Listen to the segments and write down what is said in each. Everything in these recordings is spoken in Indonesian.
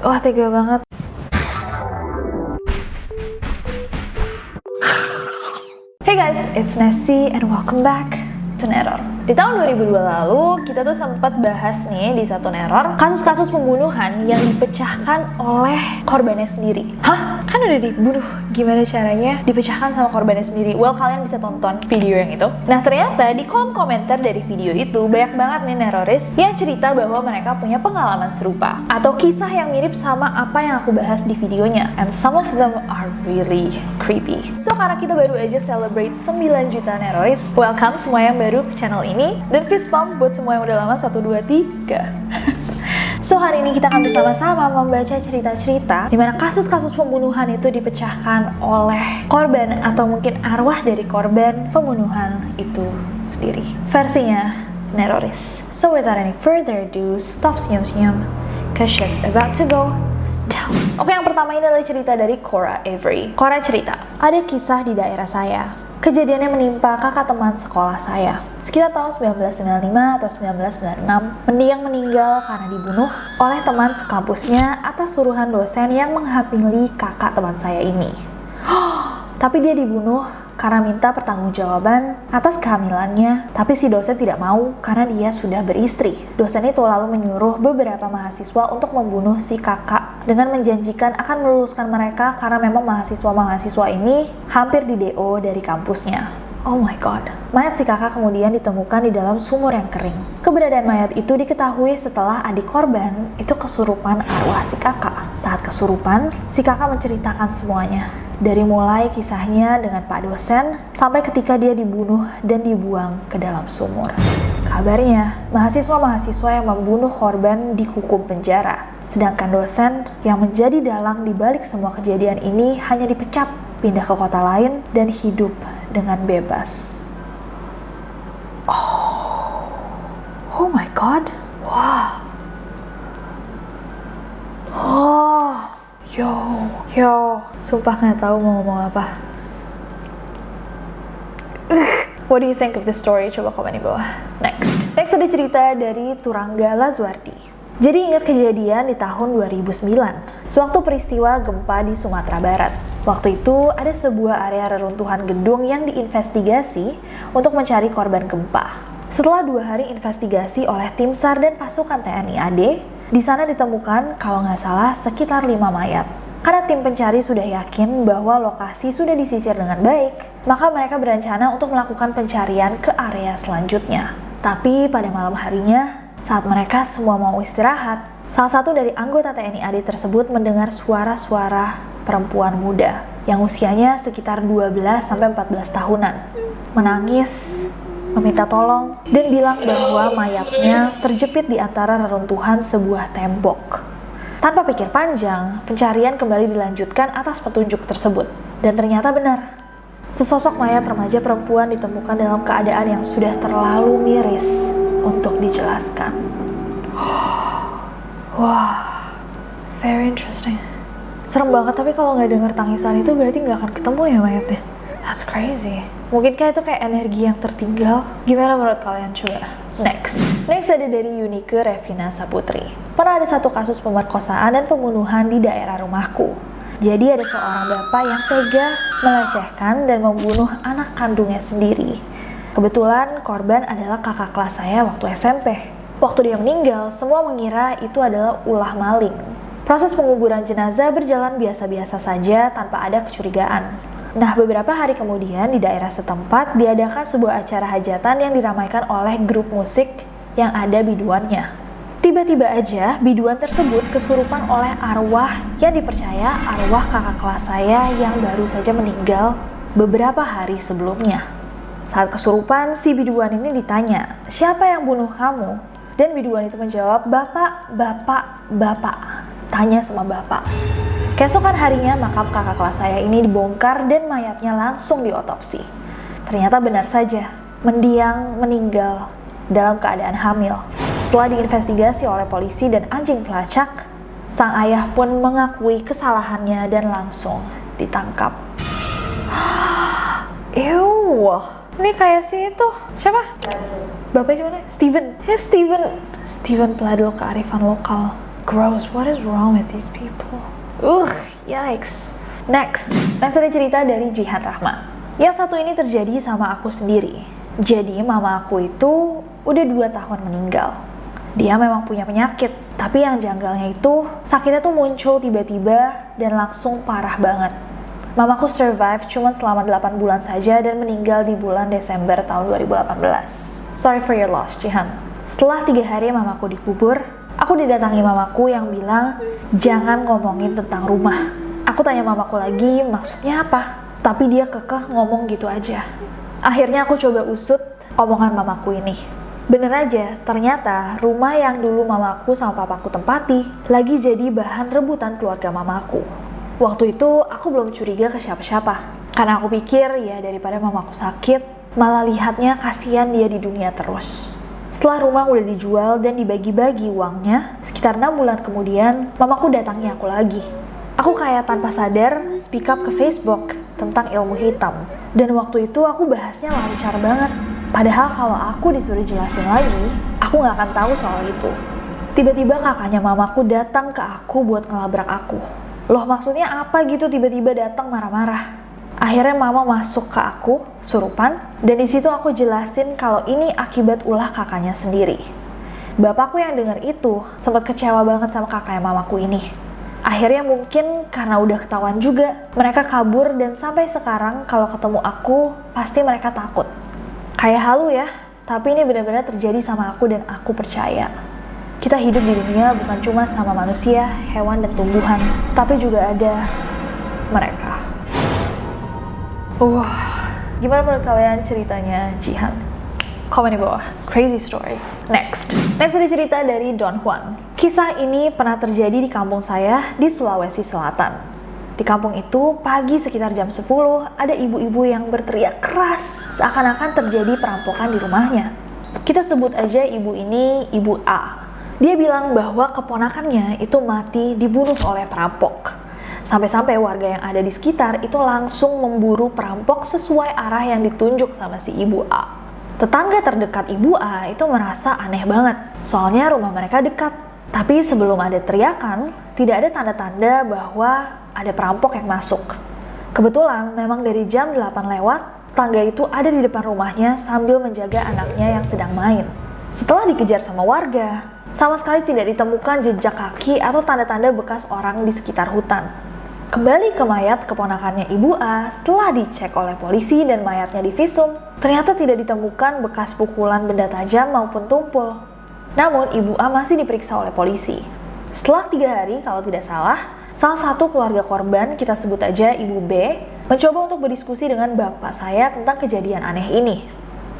Wah, tega banget. Hey guys, it's Nessie and welcome back to Neror. Di tahun 2002 lalu, kita tuh sempat bahas nih di satu Neror kasus-kasus pembunuhan yang dipecahkan oleh korbannya sendiri. Hah? Kan udah dibunuh, gimana caranya dipecahkan sama korbannya sendiri? Well, kalian bisa tonton video yang itu. Nah, ternyata di kolom komentar dari video itu banyak banget nih neroris yang cerita bahwa mereka punya pengalaman serupa atau kisah yang mirip sama apa yang aku bahas di videonya. And some of them are really creepy. So, karena kita baru aja celebrate 9 juta neroris, welcome semua yang baru ke channel ini, dan fist bump buat semua yang udah lama 1, 2, 3. So, hari ini kita akan bersama-sama membaca cerita-cerita di mana kasus-kasus pembunuhan itu dipecahkan oleh korban atau mungkin arwah dari korban pembunuhan itu sendiri. Versinya neroris. So, without any further ado, stop senyum-senyum, cause shit's about to go down. Oke, yang pertama ini adalah cerita dari Cora Avery. Cora cerita, ada kisah di daerah saya. Kejadiannya menimpa kakak teman sekolah saya. Sekitar tahun 1995 atau 1996, mendiang meninggal karena dibunuh oleh teman sekampusnya atas suruhan dosen yang menghamili kakak teman saya ini. Tapi dia dibunuh karena minta pertanggungjawaban atas kehamilannya, tapi si dosen tidak mau karena dia sudah beristri. Dosen itu lalu menyuruh beberapa mahasiswa untuk membunuh si kakak dengan menjanjikan akan meluluskan mereka karena memang mahasiswa-mahasiswa ini hampir di DO dari kampusnya. Oh my god. Mayat si kakak kemudian ditemukan di dalam sumur yang kering. Keberadaan mayat itu diketahui setelah adik korban itu kesurupan arwah si kakak. Saat kesurupan, si kakak menceritakan semuanya. Dari mulai kisahnya dengan Pak dosen, sampai ketika dia dibunuh dan dibuang ke dalam sumur. Kabarnya, mahasiswa-mahasiswa yang membunuh korban dihukum penjara. Sedangkan dosen yang menjadi dalang di balik semua kejadian ini hanya dipecat, pindah ke kota lain, dan hidup dengan bebas. Oh my god. Wah. Yo, sumpah nggak tahu mau ngomong apa. What do you think of this story? Coba komen di bawah. Next ada cerita dari Turangga Lazuardi. Jadi ingat kejadian di tahun 2009, sewaktu peristiwa gempa di Sumatera Barat. Waktu itu ada sebuah area reruntuhan gedung yang diinvestigasi untuk mencari korban gempa. Setelah 2 hari investigasi oleh tim SAR dan pasukan TNI AD, di sana ditemukan kalau nggak salah sekitar 5 mayat. Karena tim pencari sudah yakin bahwa lokasi sudah disisir dengan baik, maka mereka berencana untuk melakukan pencarian ke area selanjutnya. Tapi pada malam harinya, saat mereka semua mau istirahat, salah satu dari anggota TNI AD tersebut mendengar suara-suara perempuan muda yang usianya sekitar 12-14 tahunan. Menangis, meminta tolong, dan bilang bahwa mayatnya terjepit di antara reruntuhan sebuah tembok. Tanpa pikir panjang, pencarian kembali dilanjutkan atas petunjuk tersebut. Dan ternyata benar. Sesosok mayat remaja perempuan ditemukan dalam keadaan yang sudah terlalu miris untuk dijelaskan. Wah, very interesting. Serem banget, tapi kalau nggak dengar tangisan itu berarti nggak akan ketemu ya mayatnya. That's crazy. Mungkinkah itu kayak energi yang tertinggal? Gimana menurut kalian? Coba. Next ada dari Yunike Revina Saputri. Pernah ada satu kasus pemerkosaan dan pembunuhan di daerah rumahku. Jadi ada seorang bapak yang tega melecehkan dan membunuh anak kandungnya sendiri. Kebetulan korban adalah kakak kelas saya waktu SMP. Waktu dia meninggal, semua mengira itu adalah ulah maling. Proses penguburan jenazah berjalan biasa-biasa saja tanpa ada kecurigaan. Nah, beberapa hari kemudian di daerah setempat diadakan sebuah acara hajatan yang diramaikan oleh grup musik yang ada biduannya. Tiba-tiba aja biduan tersebut kesurupan oleh arwah yang dipercaya arwah kakak kelas saya yang baru saja meninggal beberapa hari sebelumnya. Saat kesurupan, si biduan ini ditanya, "Siapa yang bunuh kamu?" Dan biduan itu menjawab, Bapak. Tanya sama bapak. Keesokan harinya, makam kakak kelas saya ini dibongkar dan mayatnya langsung diotopsi. Ternyata benar saja, mendiang meninggal dalam keadaan hamil. Setelah diinvestigasi oleh polisi dan anjing pelacak, sang ayah pun mengakui kesalahannya dan langsung ditangkap. Ew, ini kayak si itu, siapa? Bapaknya mana? Steven Peladul kearifan lokal. gross. What is wrong with these people? Yikes. Next ada cerita dari Jihan Rahma. Yang satu ini terjadi sama aku sendiri. Jadi mama aku itu udah 2 tahun meninggal. Dia memang punya penyakit, tapi yang janggalnya itu sakitnya tuh muncul tiba-tiba dan langsung parah banget. Mamaku survive cuma selama 8 bulan saja dan meninggal di bulan Desember tahun 2018. Sorry for your loss, Jihan. Setelah 3 hari mamaku dikubur, aku didatangi mamaku yang bilang, jangan ngomongin tentang rumah. Aku tanya mamaku lagi, maksudnya apa? Tapi dia kekeh ngomong gitu aja. Akhirnya aku coba usut omongan mamaku ini. Bener aja, ternyata rumah yang dulu mamaku sama papaku tempati lagi jadi bahan rebutan keluarga mamaku. Waktu itu aku belum curiga ke siapa-siapa, karena aku pikir ya daripada mamaku sakit, malah lihatnya kasihan dia di dunia terus. Setelah rumah udah dijual dan dibagi-bagi uangnya, sekitar 6 bulan kemudian mamaku datangi aku lagi. Aku kayak tanpa sadar speak up ke Facebook tentang ilmu hitam, dan waktu itu aku bahasnya lancar banget. Padahal kalau aku disuruh jelasin lagi, aku gak akan tahu soal itu. Tiba-tiba kakaknya mamaku datang ke aku buat ngelabrak aku. Loh, maksudnya apa gitu tiba-tiba datang marah-marah? Akhirnya mama masuk ke aku, surupan, dan di situ aku jelasin kalau ini akibat ulah kakaknya sendiri. Bapakku yang dengar itu sempat kecewa banget sama kakaknya mamaku ini. Akhirnya mungkin karena udah ketahuan juga, mereka kabur dan sampai sekarang kalau ketemu aku, pasti mereka takut. Kayak halu ya, tapi ini benar-benar terjadi sama aku dan aku percaya. Kita hidup di dunia bukan cuma sama manusia, hewan, dan tumbuhan, tapi juga ada mereka. Gimana menurut kalian ceritanya Jihan? Komen di bawah. Crazy story. Next ada cerita dari Don Juan. Kisah ini pernah terjadi di kampung saya di Sulawesi Selatan. Di kampung itu, pagi sekitar jam 10, ada ibu-ibu yang berteriak keras, seakan-akan terjadi perampokan di rumahnya. Kita sebut aja ibu ini Ibu A. Dia bilang bahwa keponakannya itu mati dibunuh oleh perampok. Sampai-sampai warga yang ada di sekitar itu langsung memburu perampok sesuai arah yang ditunjuk sama si Ibu A. Tetangga terdekat Ibu A itu merasa aneh banget, soalnya rumah mereka dekat. Tapi sebelum ada teriakan, tidak ada tanda-tanda bahwa ada perampok yang masuk. Kebetulan memang dari jam 8 lewat, tangga itu ada di depan rumahnya sambil menjaga anaknya yang sedang main. Setelah dikejar sama warga, sama sekali tidak ditemukan jejak kaki atau tanda-tanda bekas orang di sekitar hutan. Kembali ke mayat keponakannya Ibu A, setelah dicek oleh polisi dan mayatnya divisum, ternyata tidak ditemukan bekas pukulan benda tajam maupun tumpul. Namun Ibu A masih diperiksa oleh polisi. Setelah 3 hari kalau tidak salah, salah satu keluarga korban, kita sebut aja Ibu B, mencoba untuk berdiskusi dengan bapak saya tentang kejadian aneh ini.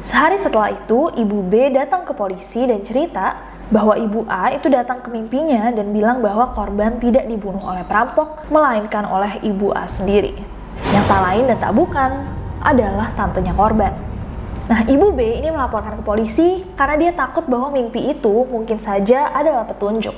Sehari setelah itu, Ibu B datang ke polisi dan cerita bahwa Ibu A itu datang ke mimpinya dan bilang bahwa korban tidak dibunuh oleh perampok, melainkan oleh Ibu A sendiri. Yang tak lain dan tak bukan adalah tantenya korban. Nah, Ibu B ini melaporkan ke polisi karena dia takut bahwa mimpi itu mungkin saja adalah petunjuk.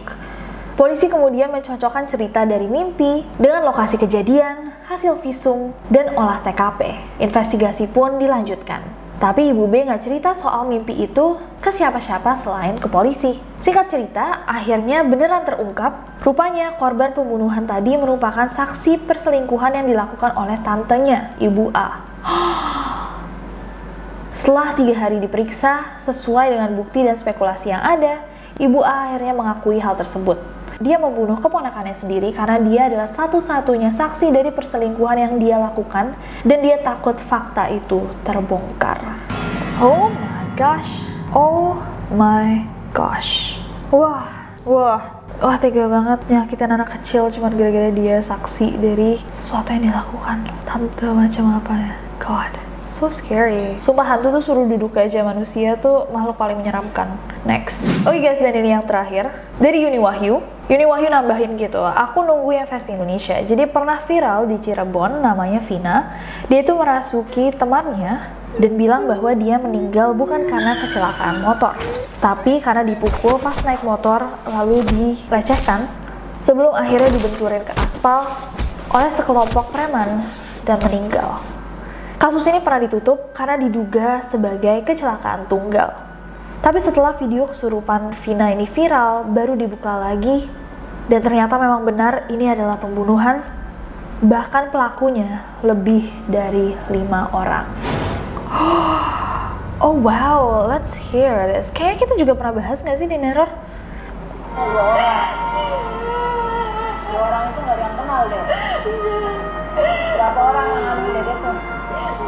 Polisi kemudian mencocokkan cerita dari mimpi dengan lokasi kejadian, hasil visum, dan olah TKP. Investigasi pun dilanjutkan. Tapi Ibu B nggak cerita soal mimpi itu ke siapa-siapa selain ke polisi. Singkat cerita, akhirnya beneran terungkap, rupanya korban pembunuhan tadi merupakan saksi perselingkuhan yang dilakukan oleh tantenya, Ibu A. Setelah 3 hari diperiksa, sesuai dengan bukti dan spekulasi yang ada, Ibu A akhirnya mengakui hal tersebut. Dia membunuh keponakannya sendiri karena dia adalah satu-satunya saksi dari perselingkuhan yang dia lakukan dan dia takut fakta itu terbongkar. Oh my gosh. Oh my gosh. Wah, tega banget nyakitin anak kecil cuma gara-gara dia saksi dari sesuatu yang dilakukan tante macam apa ya. God. So scary. Sumpah hantu tuh suruh duduk aja, manusia tuh makhluk paling menyeramkan. Next. Oke guys, dan ini yang terakhir. Dari Yuni Wahyu. Yuni Wahyu nambahin gitu, aku nunggu yang versi Indonesia. Jadi pernah viral di Cirebon, namanya Vina. Dia itu merasuki temannya dan bilang bahwa dia meninggal bukan karena kecelakaan motor, tapi karena dipukul pas naik motor lalu dilecehkan sebelum akhirnya dibenturin ke aspal oleh sekelompok preman dan meninggal. Kasus ini pernah ditutup karena diduga sebagai kecelakaan tunggal. Tapi setelah video kesurupan Vina ini viral, baru dibuka lagi Dan ternyata memang benar ini adalah pembunuhan. Bahkan pelakunya lebih dari 5 orang. Oh wow, let's hear this. Kayaknya kita juga pernah bahas nggak sih di Neror? 2 orang. 2 orang itu nggak ada yang kenal deh. Berapa orang yang ngambil Dede tuh?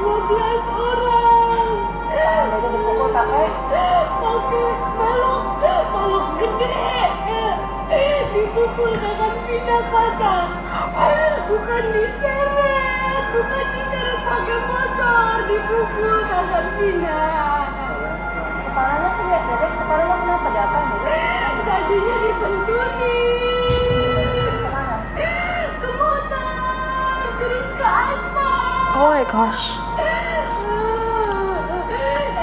12 orang. Tangan Dede dipukul pakai balok gede. Dipukul dengan pindah patah. Bukan diseret pakai motor, dipukul dengan pindah. kepalanya sih lihat Dede, kepalanya kenapa dapat Dede? Tadinya dibenturin Kemana? ke motor, terus ke aspal. Oh my gosh.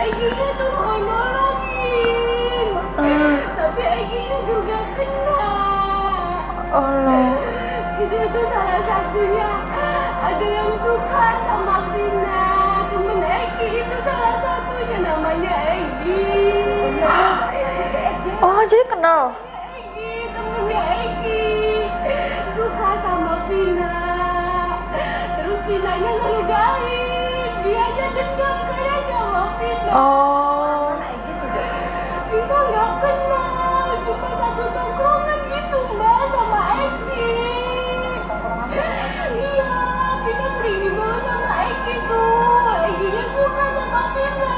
Egy-nya tuh mau nolongin, tapi Egy-nya juga kena. Oh no. Itu tuh salah satunya ada yang suka sama Vina, temen Egy itu salah satunya namanya Egy. Oh jadi kenal. Egy, temennya Egy suka sama Vina. Terus Vinanya ngeludahin, dianya dendam kayaknya sama Vina. Oh. Vina nggak kenal, cuma satu tongkrongan gitu mbak sama Egy. Iya, Vina sering dibawa sama Egy tuh. Egy-nya suka sama Vina.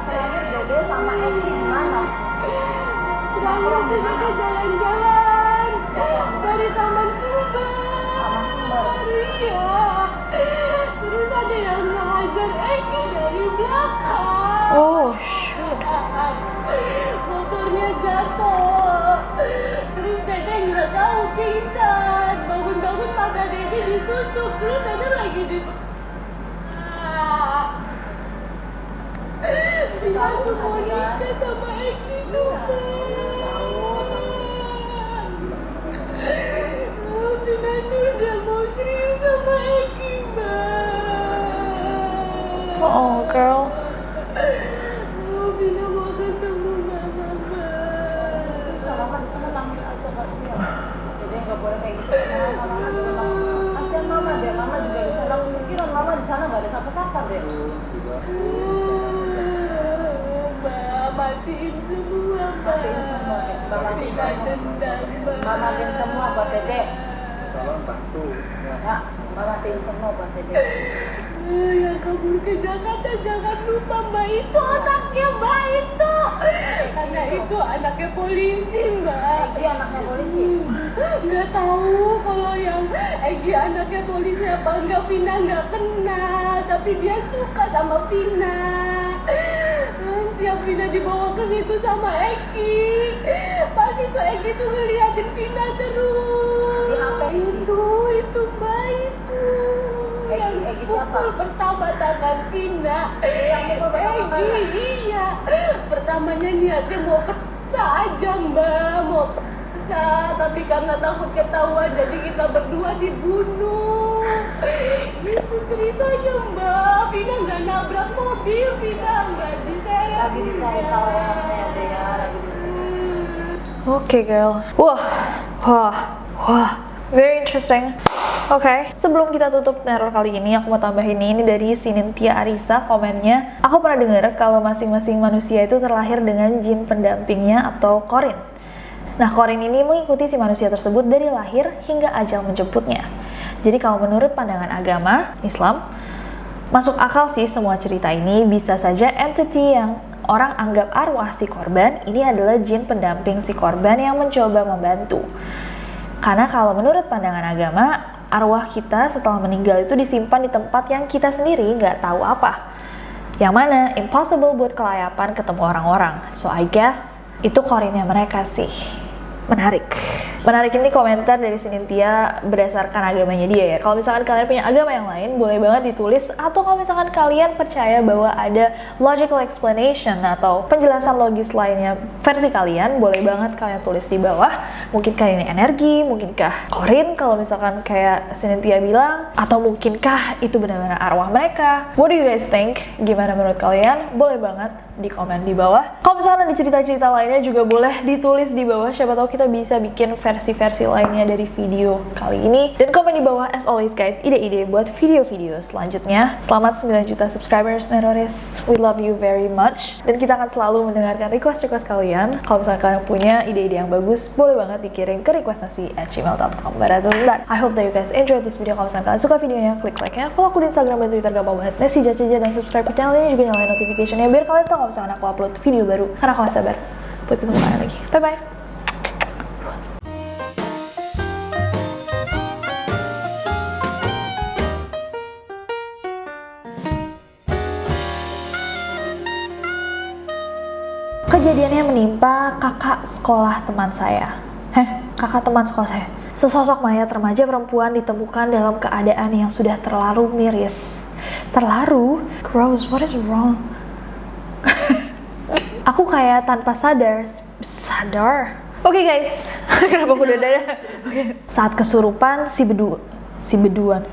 Terakhir Dede sama Eki di mana? Terakhir kita ke jalan-jalan dari Taman Sumber. Iya. Terus ada yang ngehajar Egy dari belakang. Oh shoot. Motornya jatuh. Terus Dede nggak tahu pingsan. Bangun-bangun mata Dede ditutup. Terus Dede lagi di Vina tuh mau nikah sama Egy tuh. Vina tuh udah mau serius sama Egy, Mbak. Oh girl. Vina mau ketemu Mama, Mbak. Mama di sana nangis aja kasihan. Dede nggak boleh kayak gitu. Mama juga nangis. Kasihan Mama deh. Mama juga di sana. Pikiran Mama di sana nggak ada siapa-siapa deh. Mbak, matiin semua, Mbak. Matiin semua deh. Mbak matiin Vina semua. dendam, Mbak. Mbak matiin semua buat Dede. Tolong bantu. Ya, Mbak matiin semua buat Dede. Yang kabur ke Jakarta jangan lupa Mbak itu anaknya Mbak itu. Karena itu anaknya polisi Mbak. Egy anaknya polisi. Nggak tahu kalau yang Egy anaknya polisi apa enggak, Vina nggak kenal, tapi dia suka sama Vina. Setiap Vina dibawa ke situ sama Egy, pas itu Egy tuh ngeliatin Vina terus. Itu Mbak itu. Egy siapa? Pukul pertama tangan Vina. Yang pukul pertama tangan? Iya. Pertamanya niatnya mau pecah aja Mbak, mau pecah. Tapi karena takut ketahuan jadi kita berdua dibunuh. Itu ceritanya Mbak. Vina nggak nabrak mobil, Vina nggak diseret. Lagi dicari tahu orangnya deh ya. Lagi Oke girl. Wah. Very interesting. Oke, sebelum kita tutup neror kali ini, aku mau tambahin ini dari Sinentia Arisa komennya. Aku pernah dengar kalau masing-masing manusia itu terlahir dengan jin pendampingnya atau korin. Nah, korin ini mengikuti si manusia tersebut dari lahir hingga ajal menjemputnya. Jadi kalau menurut pandangan agama Islam, masuk akal sih semua cerita ini. Bisa saja entity yang orang anggap arwah si korban ini adalah jin pendamping si korban yang mencoba membantu. Karena kalau menurut pandangan agama, arwah kita setelah meninggal itu disimpan di tempat yang kita sendiri nggak tahu apa. Yang mana impossible buat kelayapan ketemu orang-orang. So I guess itu korinnya mereka sih. Menarik ini komentar dari Sinentia berdasarkan agamanya dia ya. Kalau misalkan kalian punya agama yang lain, boleh banget ditulis. Atau kalau misalkan kalian percaya bahwa ada logical explanation atau penjelasan logis lainnya versi kalian, boleh banget kalian tulis di bawah. Mungkinkah ini energi, mungkinkah korin kalau misalkan kayak Sinentia bilang, atau mungkinkah itu benar-benar arwah mereka. What do you guys think? Gimana menurut kalian? Boleh banget di komen di bawah. Kalau misalkan ada cerita-cerita lainnya juga boleh ditulis di bawah. Siapa tahu kita bisa bikin versi-versi lainnya dari video kali ini. Dan komen di bawah as always guys, ide-ide buat video-video selanjutnya. Selamat 9 juta subscribers Neroris. We love you very much. Dan kita akan selalu mendengarkan request-request kalian. Kalau misalkan kalian punya ide-ide yang bagus, boleh banget dikirim ke requestnasi@gmail.com. But other than that, I hope that you guys enjoyed this video. Kalau misalkan kalian suka videonya, klik like-nya, follow aku di Instagram dan Twitter gampang banget. Nesi Jajaja, dan subscribe ke channel ini, juga nyalain notification-nya biar kalian tahu kalau misalkan aku upload video baru. Karena aku gak sabar buat ketemu kalian lagi. Bye bye. Kejadiannya menimpa kakak sekolah teman saya. Kakak teman sekolah saya. Sesosok mayat remaja perempuan ditemukan dalam keadaan yang sudah terlalu miris. Terlalu? Gross, what is wrong? Aku kayak tanpa sadar. Oke guys, kenapa aku udah dada? Saat kesurupan si beduan